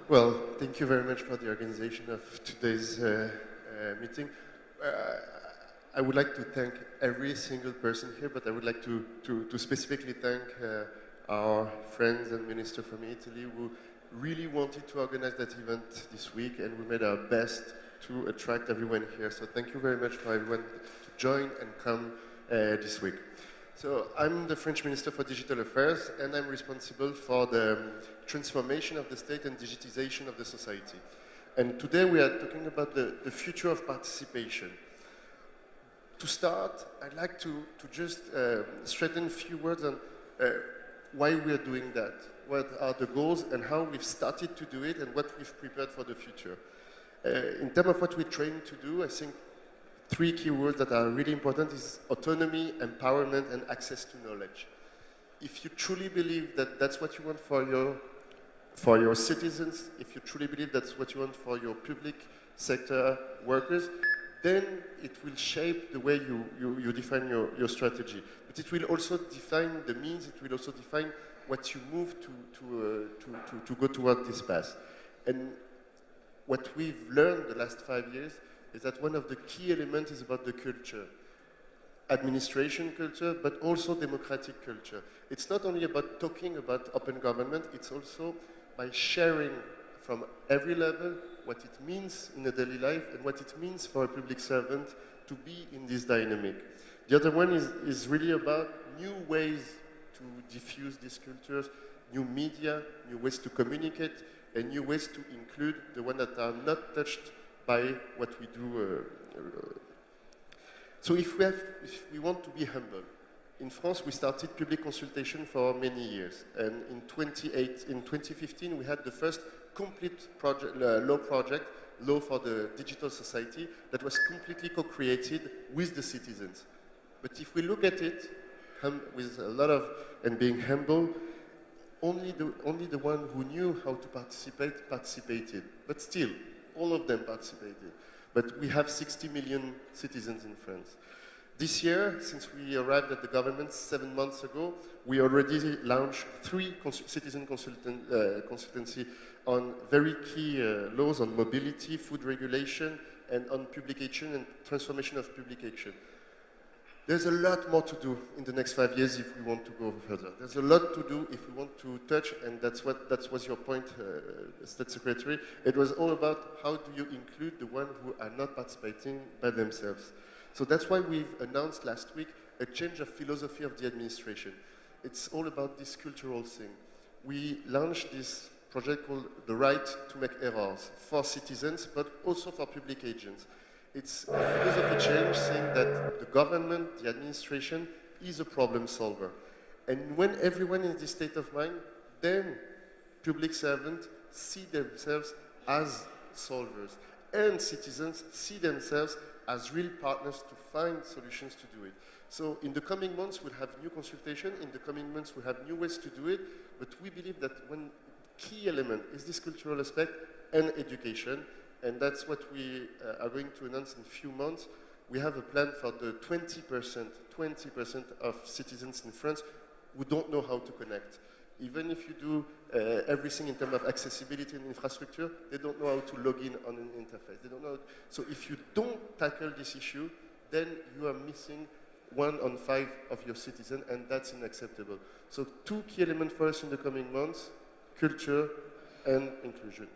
Well, thank you very much for the organization of today's meeting. Uh, I would like to thank every single person here, but I would like to specifically thank our friends and minister from Italy who really wanted to organize that event this week, and we made our best to attract everyone here. So thank you very much for everyone to join and come this week. So I'm the French Minister for Digital Affairs, and I'm responsible for the transformation of the state and digitization of the society. And today we are talking about the future of participation. To start, I'd like to just straighten a few words on why we are doing that, what are the goals, and how we've started to do it, and what we've prepared for the future. In terms of what we're trying to do, I think three key words that are really important is autonomy, empowerment, and access to knowledge. If you truly believe that that's what you want for your citizens, if you truly believe that's what you want for your public sector workers, then it will shape the way you define your strategy. But it will also define the means, it will also define what you move to go toward this path. And what we've learned the last 5 years is that one of the key elements is about the culture. Administration culture, but also democratic culture. It's not only about talking about open government, it's also by sharing from every level what it means in a daily life and what it means for a public servant to be in this dynamic. The other one is really about new ways to diffuse these cultures, new media, new ways to communicate, and new ways to include the ones that are not touched by what we do. So if we want to be humble, in France we started public consultation for many years, and in 2015 we had the first complete law for the digital society that was completely co-created with the citizens. But if we look at it with a lot of, and being humble, only the one who knew how to participate participated, but still, all of them participated. But we have 60 million citizens in France. This year, since we arrived at the government 7 months ago, we already launched 3 citizen consultancy on very key laws on mobility, food regulation, and on publication and transformation of publication. There's a lot more to do in the next 5 years if we want to go further. There's a lot to do if we want to touch, and that was your point, State Secretary. It was all about how do you include the ones who are not participating by themselves. So that's why we've announced last week a change of philosophy of the administration. It's all about this cultural thing. We launched this project called The Right to Make Errors for citizens, but also for public agents. It's a philosophy change saying that the government, the administration, is a problem solver. And when everyone is in this state of mind, then public servants see themselves as solvers. And citizens see themselves as real partners to find solutions to do it. So in the coming months, we'll have new consultation. In the coming months, we'll have new ways to do it. But we believe that one key element is this cultural aspect and education. And that's what we are going to announce in a few months. We have a plan for the 20% of citizens in France who don't know how to connect. Even if you do everything in terms of accessibility and infrastructure, they don't know how to log in on an interface. They don't know. So if you don't tackle this issue, then you are missing 1 on 5 of your citizens, and that's unacceptable. So 2 key elements for us in the coming months: culture and inclusion.